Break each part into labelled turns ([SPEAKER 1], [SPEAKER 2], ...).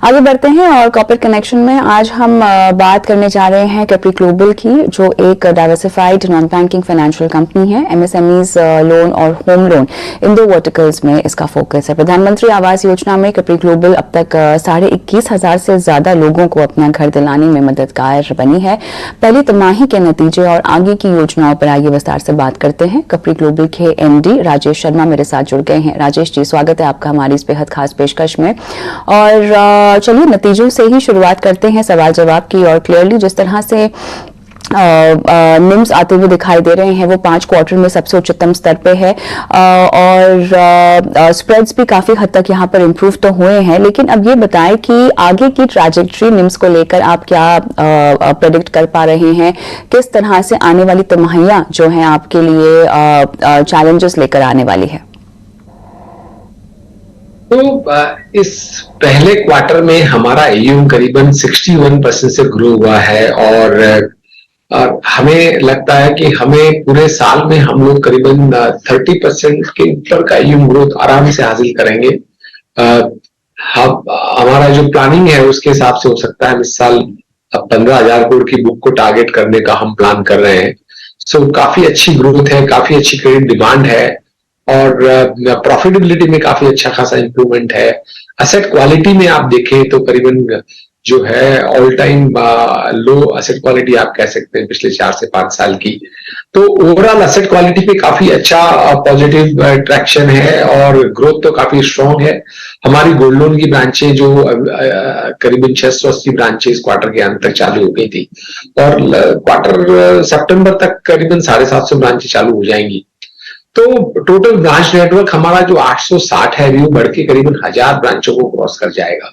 [SPEAKER 1] आगे बढ़ते हैं और कॉर्पोरेट कनेक्शन में आज हम बात करने जा रहे हैं कैप्री ग्लोबल की, जो एक diversified non banking financial company है। एमएसएमईज लोन और होम लोन इन दो वर्टिकल्स में इसका फोकस है। प्रधानमंत्री आवास योजना में कैप्री ग्लोबल अब तक 21,500 से ज्यादा लोगों को अपना घर दिलाने में मददगार बनी है। पहली तिमाही के नतीजे और आगे की योजनाओं पर आगे विस्तार से बात करते हैं। कैप्री ग्लोबल के एमडी राजेश शर्मा मेरे साथ जुड़ गए हैं। राजेश जी, स्वागत है आपका हमारी इस बेहद खास पेशकश में। और चलिए नतीजों से ही शुरुआत करते हैं सवाल जवाब की। और क्लियरली जिस तरह से निम्स आते हुए दिखाई दे रहे हैं वो 5 क्वार्टर में सबसे उच्चतम स्तर पे है, और स्प्रेड्स भी काफी हद तक यहाँ पर इम्प्रूव तो हुए हैं। लेकिन अब ये बताएं कि आगे की ट्रैजेक्टरी निम्स को लेकर आप क्या प्रेडिक्ट कर पा रहे हैं? किस तरह से आने वाली तिमाहियां जो हैं आपके लिए चैलेंजेस लेकर आने वाली है?
[SPEAKER 2] तो इस पहले क्वार्टर में हमारा AUM करीबन 61% से ग्रो हुआ है, और हमें लगता है कि हमें पूरे साल में हम लोग करीबन 30% के ऊपर का AUM ग्रोथ आराम से हासिल करेंगे। हमारा जो प्लानिंग है उसके हिसाब से हो सकता है इस साल 15,000 करोड़ की बुक को टारगेट करने का हम प्लान कर रहे हैं। सो काफी अच्छी ग्रोथ है, काफी अच्छी क्रेडिट डिमांड है, और प्रॉफिटेबिलिटी में काफी अच्छा खासा इंप्रूवमेंट है। असेट क्वालिटी में आप देखें तो करीबन जो है ऑल टाइम लो असेट क्वालिटी आप कह सकते हैं पिछले 4 से 5 साल की। तो ओवरऑल असेट क्वालिटी पे काफी अच्छा पॉजिटिव ट्रैक्शन है, और ग्रोथ तो काफी स्ट्रांग है। हमारी गोल्ड लोन की ब्रांचें जो करीबन 680 ब्रांचेस क्वार्टर के अंत तक चालू हो गई थी, और क्वार्टर सितंबर तक करीबन 750 ब्रांचें चालू हो जाएंगी। तो टोटल ब्रांच नेटवर्क हमारा जो 860 है वो बढ़ के करीबन 1000 ब्रांचों को क्रॉस कर जाएगा।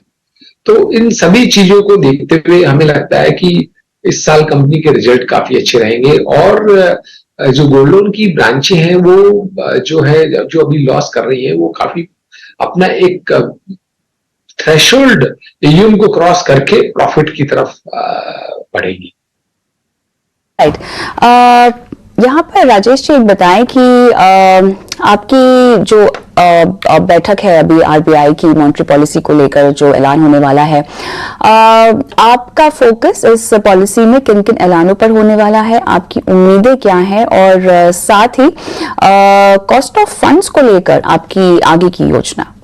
[SPEAKER 2] तो इन सभी चीजों को देखते हुए हमें लगता है कि इस साल कंपनी के रिजल्ट काफी अच्छे रहेंगे, और जो गोल्ड लोन की ब्रांचें हैं वो जो है जो अभी लॉस कर रही है वो काफी अपना एक थ्रेशोल्ड AUM को क्रॉस करके प्रॉफिट की तरफ बढ़ेगी।
[SPEAKER 1] राइट। यहाँ पर राजेश जी एक बताएं कि आपकी जो बैठक है अभी RBI की मॉनेटरी पॉलिसी को लेकर जो ऐलान होने वाला है, आपका फोकस इस पॉलिसी में किन किन ऐलानों पर होने वाला है? आपकी उम्मीदें क्या हैं? और साथ ही कॉस्ट ऑफ फंड्स को लेकर आपकी आगे की योजना?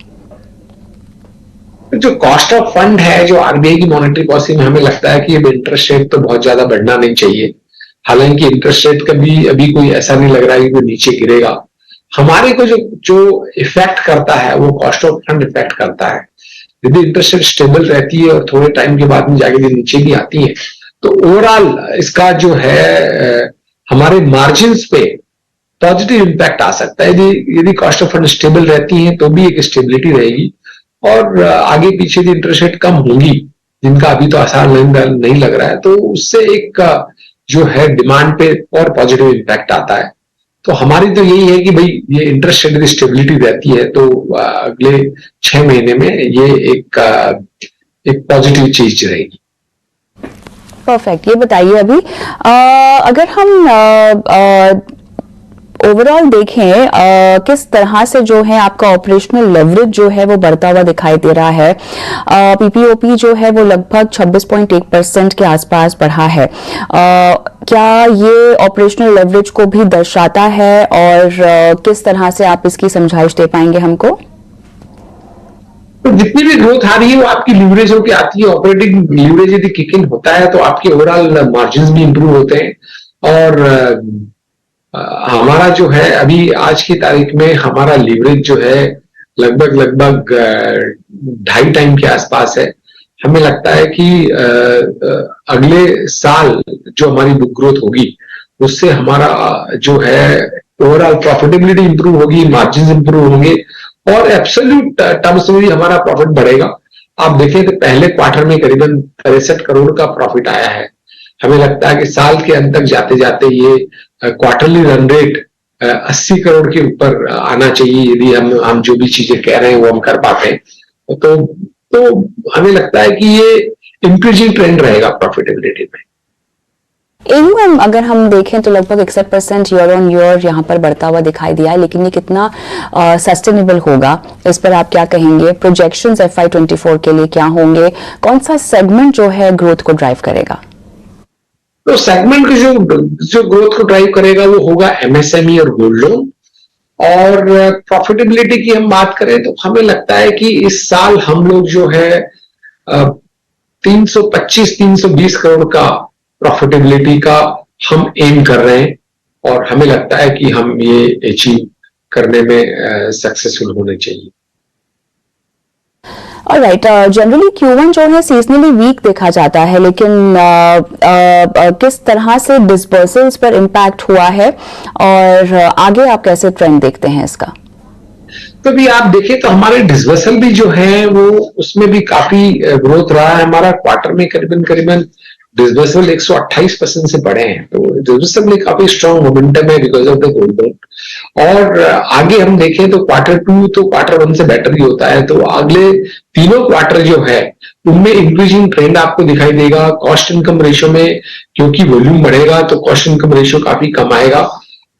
[SPEAKER 2] जो कॉस्ट ऑफ फंड है जो RBI की मॉनेटरी पॉलिसी में, हमें लगता है कि अब इंटरेस्ट रेट तो बहुत ज्यादा बढ़ना नहीं चाहिए। हालांकि इंटरेस्ट रेट का भी अभी कोई ऐसा नहीं लग रहा है कि वो नीचे गिरेगा। हमारे को जो इफेक्ट करता है वो कॉस्ट ऑफ फंड इफेक्ट करता है। यदि इंटरेस्ट रेट स्टेबल रहती है और थोड़े टाइम के बाद में जाके नीचे भी आती है तो ओवरऑल इसका जो है हमारे मार्जिन्स पे पॉजिटिव इम्पैक्ट आ सकता है। यदि कॉस्ट ऑफ फंड स्टेबल रहती है तो भी एक स्टेबिलिटी रहेगी, और आगे पीछे जो इंटरेस्ट रेट कम होंगी जिनका अभी तो आसान नहीं लग रहा है, तो उससे एक जो है डिमांड पे और पॉजिटिव इम्पैक्ट आता है। तो हमारी तो यही है कि भाई ये इंटरेस्ट रेट स्टेबिलिटी रहती है तो अगले 6 महीने में ये एक पॉजिटिव चीज रहेगी।
[SPEAKER 1] परफेक्ट। ये बताइए अभी अगर हम ओवरऑल देखें किस तरह से जो है आपका ऑपरेशनल लेवरेज जो है वो बढ़ता हुआ दिखाई दे रहा है। PPOP जो है वो लगभग 26.1% के आसपास बढ़ा है। क्या ये ऑपरेशनल लेवरेज को भी दर्शाता है, और किस तरह से आप इसकी समझाइश दे पाएंगे हमको?
[SPEAKER 2] तो जितनी भी ग्रोथ आ रही है वो आपकी लीवरेज होकर आती है। ऑपरेटिंग लीवरेज यदि किक इन होता है तो आपके ओवरऑल मार्जिन भी इंप्रूव होते हैं, और हमारा जो है अभी आज की तारीख में हमारा लीवरेज जो है लगभग 2.5 टाइम के आसपास है। हमें लगता है कि अगले साल जो हमारी बुक ग्रोथ होगी उससे हमारा जो है ओवरऑल प्रॉफिटेबिलिटी इंप्रूव होगी, मार्जिन इंप्रूव होंगे, और एब्सोल्यूट टर्म्स में भी हमारा प्रॉफिट बढ़ेगा। आप देखें तो पहले क्वार्टर में करीबन 63 करोड़ का प्रॉफिट आया है। हमें लगता है कि साल के अंत तक जाते जाते ये क्वार्टरली रन रेट 80 करोड़ के ऊपर आना चाहिए, यदि हम जो भी चीजें कह रहे हैं वो हम कर पाते हैं। तो हमें लगता है कि ये इंक्रीजिंग ट्रेंड रहेगा प्रॉफिटेबिलिटी में।
[SPEAKER 1] एयूएम अगर हम देखें तो लगभग 61% ईयर ऑन ईयर यहाँ पर बढ़ता हुआ दिखाई दिया है, लेकिन ये कितना सस्टेनेबल होगा, इस पर आप क्या कहेंगे? प्रोजेक्शंस FY24 के लिए क्या होंगे? कौन सा सेगमेंट जो है ग्रोथ को ड्राइव करेगा?
[SPEAKER 2] तो सेगमेंट की जो ग्रोथ को ड्राइव करेगा वो होगा एमएसएमई और गोल्ड लोन। और प्रॉफिटेबिलिटी की हम बात करें तो हमें लगता है कि इस साल हम लोग जो है 325-320 करोड़ का प्रॉफिटेबिलिटी का हम एम कर रहे हैं, और हमें लगता है कि हम ये अचीव करने में सक्सेसफुल होने चाहिए।
[SPEAKER 1] ऑलराइट, जनरली Q1 जो है सीजनली वीक देखा जाता है, लेकिन किस तरह से डिसबर्सल्स पर इम्पैक्ट हुआ है और आगे आप कैसे ट्रेंड देखते हैं इसका?
[SPEAKER 2] तो भी आप देखें तो हमारे डिसबर्सल भी जो है वो उसमें भी काफी ग्रोथ रहा है। हमारा क्वार्टर में करीबन डिसबर्सल 128% से बढ़े हैं, तो डिसबर्सल में काफी स्ट्रॉन्ग मोमेंटम है because of the gold loan. और आगे हम देखें तो Q2 तो Q1 से बेटर ही होता है, तो अगले तीनों क्वार्टर जो है उनमें इंक्रीजिंग ट्रेंड आपको दिखाई देगा। कॉस्ट इनकम रेशियो में क्योंकि वॉल्यूम बढ़ेगा तो कॉस्ट इनकम रेशियो काफी कम आएगा।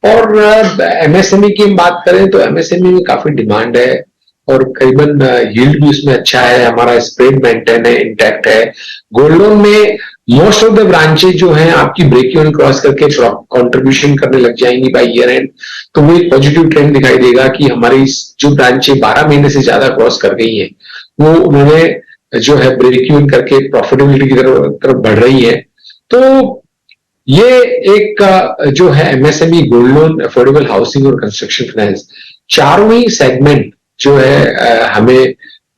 [SPEAKER 2] और एमएसएमई की हम बात करें तो एमएसएमई में काफी डिमांड है और करीबन यील्ड भी उसमें अच्छा है, हमारा स्प्रेड मेंटेन है, इंटैक्ट है। गोल्ड लोन में मोस्ट ऑफ द ब्रांचेज जो हैं आपकी ब्रेक इवन क्रॉस करके कंट्रीब्यूशन करने लग जाएंगी बाय ईयर एंड, तो वो एक पॉजिटिव ट्रेंड दिखाई देगा कि हमारी जो ब्रांचें 12 महीने से ज्यादा क्रॉस कर गई हैं वो उन्होंने जो है ब्रेक इवन करके प्रॉफिटेबिलिटी की तरफ बढ़ रही है। तो ये एक जो है MSME, gold loan, affordable housing और कंस्ट्रक्शन फाइनेंस, चारों ही सेगमेंट जो है हमें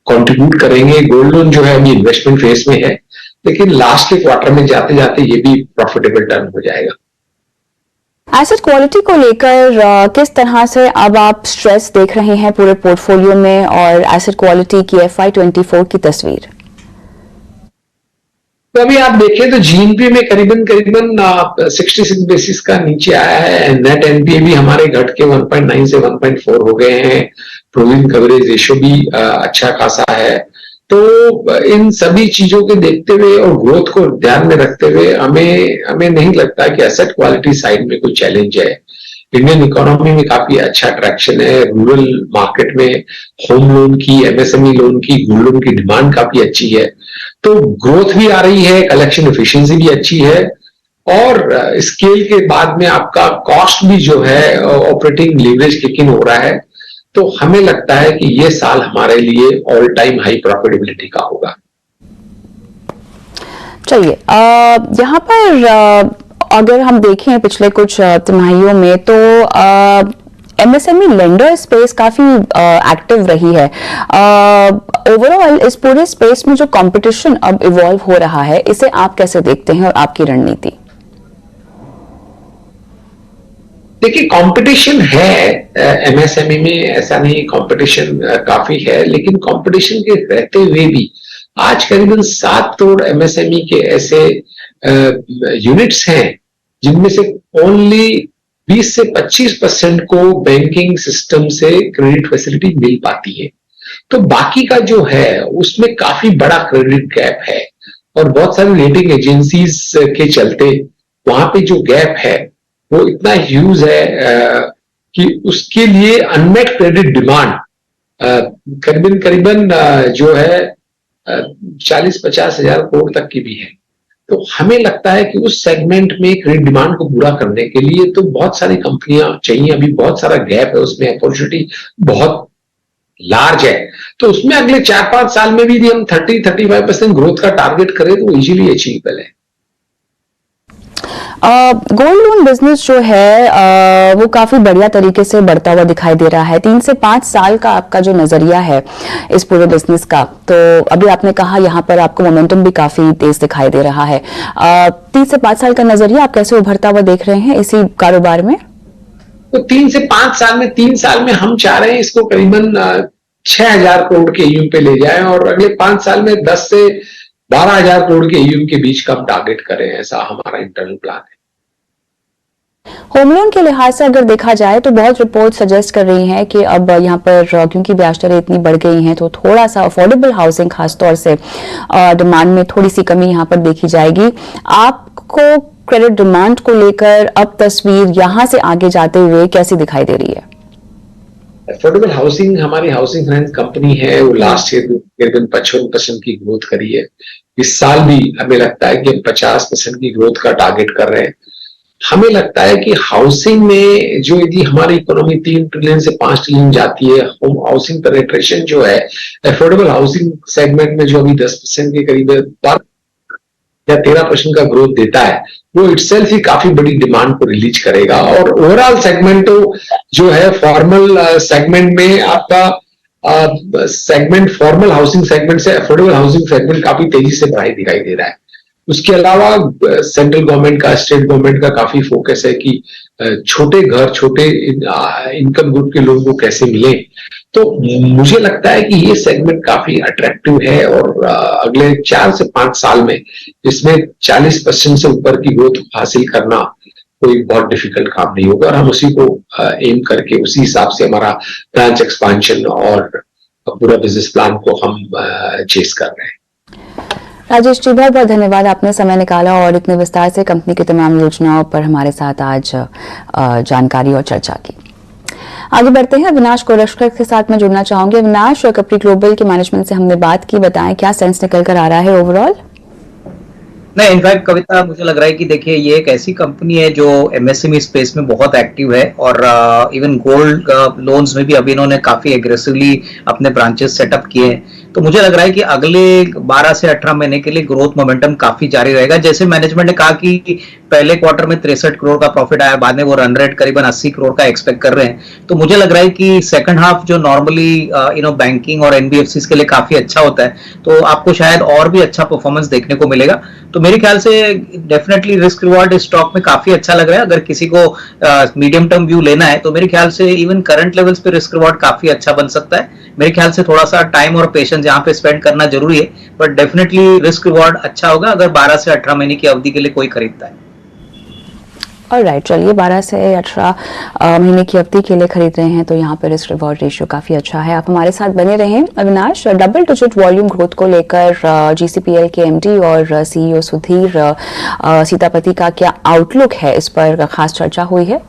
[SPEAKER 2] कंट्रीब्यूट करेंगे। गोल्ड लोन जो है अभी इन्वेस्टमेंट फेज में है, लेकिन लास्ट के क्वार्टर में जाते जाते ये भी प्रॉफिटेबल टर्न हो जाएगा।
[SPEAKER 1] एसेट क्वालिटी को लेकर किस तरह से अब आप स्ट्रेस देख रहे हैं पूरे पोर्टफोलियो में, और एसेट क्वालिटी की FY24 की तस्वीर?
[SPEAKER 2] तो अभी आप देखें तो जीएनपी में करीबन 66 बेसिस का नीचे आया है। नेट एनपीए भी हमारे घट के 1.9 से 1.4 हो गए हैं। प्रोविजन कवरेज रेशियो भी अच्छा खासा है। तो इन सभी चीजों के देखते हुए और ग्रोथ को ध्यान में रखते हुए हमें नहीं लगता कि एसेट क्वालिटी साइड में कोई चैलेंज है। इंडियन इकोनॉमी में काफी अच्छा ट्रैक्शन है। रूरल मार्केट में होम लोन की, एमएसएमई लोन की, गोल्ड लोन की डिमांड काफी अच्छी है, तो ग्रोथ भी आ रही है, कलेक्शन एफिशिएंसी भी अच्छी है, और स्केल के बाद में आपका कॉस्ट भी जो है ऑपरेटिंग लीवरेज किक इन हो रहा है। तो हमें लगता है कि ये साल हमारे लिए ऑल टाइम हाई प्रॉफिटेबिलिटी का होगा।
[SPEAKER 1] चलिए, यहाँ पर अगर हम देखें पिछले कुछ तिमाहियों में तो एमएसएमई लेंडर स्पेस काफी एक्टिव रही है। ओवरऑल इस पूरे स्पेस में जो कंपटीशन अब इवॉल्व हो रहा है, इसे आप कैसे देखते हैं और आपकी रणनीति?
[SPEAKER 2] देखिए, कंपटीशन है एमएसएमई में, ऐसा नहीं, कंपटीशन काफी है, लेकिन कंपटीशन के रहते हुए भी आज करीबन 7 करोड़ एमएसएमई के ऐसे यूनिट्स हैं जिनमें से ओनली 20 से 25% को बैंकिंग सिस्टम से क्रेडिट फैसिलिटी मिल पाती है। तो बाकी का जो है उसमें काफी बड़ा क्रेडिट गैप है, और बहुत सारी रेटिंग एजेंसीज के चलते वहां पे जो गैप है वो इतना ह्यूज है कि उसके लिए अनमेट क्रेडिट डिमांड करीबन जो है 40-50 हजार करोड़ तक की भी है। तो हमें लगता है कि उस सेगमेंट में क्रेडिट डिमांड को पूरा करने के लिए तो बहुत सारी कंपनियां चाहिए, अभी बहुत सारा गैप है, उसमें अपॉर्चुनिटी बहुत लार्ज है। तो उसमें अगले 4-5 साल में भी यदि हम 30-35% ग्रोथ का टारगेट करें तो इजीली अचीवेबल है।
[SPEAKER 1] गोल्ड लोन बिजनेस जो है वो काफी बढ़िया तरीके से बढ़ता हुआ दिखाई दे रहा है। 3 से 5 साल का आपका जो नजरिया है इस पूरे बिजनेस का, तो अभी आपने कहा यहाँ पर आपको मोमेंटम भी काफी तेज दिखाई दे रहा है। 3 से 5 साल का नजरिया आप कैसे उभरता हुआ देख रहे हैं इसी कारोबार में?
[SPEAKER 2] तो 3 से 5 साल में, 3 साल में हम चाह रहे हैं इसको करीबन 6,000 करोड़ के यूएम पे ले जाएं, और अगले 5 साल में 10 से 12,000 करोड़ के यूएम के बीच का हम टारगेट करें, ऐसा हमारा इंटरनल प्लान है।
[SPEAKER 1] होम लोन के लिहाज से अगर देखा जाए तो बहुत रिपोर्ट सजेस्ट कर रही हैं कि अब यहाँ पर क्योंकि ब्याज दरें इतनी बढ़ गई हैं तो थोड़ा सा अफोर्डेबल हाउसिंग खासतौर से डिमांड में थोड़ी सी कमी यहाँ पर देखी जाएगी। आपको क्रेडिट डिमांड को लेकर अब तस्वीर यहां से आगे जाते हुए कैसी दिखाई दे रही है?
[SPEAKER 2] अफोर्डेबल हाउसिंग हमारी हाउसिंग फाइनेंस कंपनी है, वो लास्ट ईयर तकरीबन 55% की ग्रोथ करी है। इस साल भी हमें लगता है कि हम 50% की ग्रोथ का टारगेट कर रहे हैं। हमें लगता है कि हाउसिंग में जो यदि हमारी इकोनॉमी 3 ट्रिलियन से 5 ट्रिलियन जाती है, होम हाउसिंग पेनिट्रेशन जो है अफोर्डेबल हाउसिंग सेगमेंट में जो अभी 10% के करीब 13% का ग्रोथ देता है, वो इटसेल्फ ही काफी बड़ी डिमांड को रिलीज करेगा। और ओवरऑल सेगमेंट तो जो है फॉर्मल सेगमेंट में आपका सेगमेंट फॉर्मल हाउसिंग सेगमेंट से अफोर्डेबल हाउसिंग सेगमेंट काफी तेजी से बढ़ाई दिखाई दे रहा है। उसके अलावा सेंट्रल गवर्नमेंट का, स्टेट गवर्नमेंट का काफी फोकस है कि छोटे घर, छोटे इनकम ग्रुप के लोगों को कैसे मिले। तो मुझे लगता है कि ये सेगमेंट काफी अट्रैक्टिव है और अगले 4 से 5 साल में इसमें 40% से ऊपर की ग्रोथ हासिल करना कोई बहुत डिफिकल्ट काम नहीं होगा और हम उसी को एम करके उसी हिसाब से हमारा ब्रांच एक्सपांशन और पूरा बिजनेस प्लान को हम चेस कर रहे हैं।
[SPEAKER 1] राजेश जी, बहुत बहुत धन्यवाद, आपने समय निकाला और इतने विस्तार से कंपनी की तमाम योजनाओं पर हमारे साथ आज जानकारी और चर्चा की। आगे बढ़ते हैं, अविनाश कोरशकर के साथ मैं जुड़ना चाहूंगी। अविनाश, कपरी ग्लोबल के मैनेजमेंट से हमने बात की, बताएं क्या सेंस निकल कर आ रहा है ओवरऑल?
[SPEAKER 3] नहीं, इनफैक्ट कविता, मुझे लग रहा है कि देखिए ये एक ऐसी कंपनी है जो एमएसएमई स्पेस में बहुत एक्टिव है और इवन गोल्ड लोन्स में भी अभी इन्होंने काफी एग्रेसिवली अपने ब्रांचेस सेटअप किए हैं। तो मुझे लग रहा है कि अगले 12 से 18 महीने के लिए ग्रोथ मोमेंटम काफी जारी रहेगा। जैसे मैनेजमेंट ने कहा कि पहले क्वार्टर में 63 करोड़ का प्रॉफिट आया, बाद में वो रन रेट करीबन 80 करोड़ का एक्सपेक्ट कर रहे हैं। तो मुझे लग रहा है कि सेकंड हाफ जो नॉर्मली बैंकिंग और एनबीएफसी के लिए काफी अच्छा होता है, तो आपको शायद और भी अच्छा परफॉर्मेंस देखने को मिलेगा। तो मेरे ख्याल से डेफिनेटली रिस्क रिवॉर्ड स्टॉक में काफी अच्छा लग रहा है। अगर किसी को मीडियम टर्म व्यू लेना है तो मेरे ख्याल से इवन करंट लेवल्स पे रिस्क रिवॉर्ड काफी अच्छा बन सकता है। मेरे ख्याल से थोड़ा सा टाइम और पेशेंस यहाँ पे स्पेंड करना जरूरी है, बट डेफिनेटली रिस्क रिवॉर्ड अच्छा होगा अगर 12 से 18 महीने की अवधि के लिए कोई खरीदता है।
[SPEAKER 1] ऑलराइट, चलिए 12 से 18 महीने की अवधि के लिए खरीद रहे हैं तो यहाँ पर रिस्क रिवॉर्ड रेशियो काफी अच्छा है। आप हमारे साथ बने रहें। Avinash, double digit volume growth को लेकर जीसीपीएल के एमडी और सीईओ सुधीर सीतापति का क्या आउटलुक है, इस पर खास चर्चा हुई है?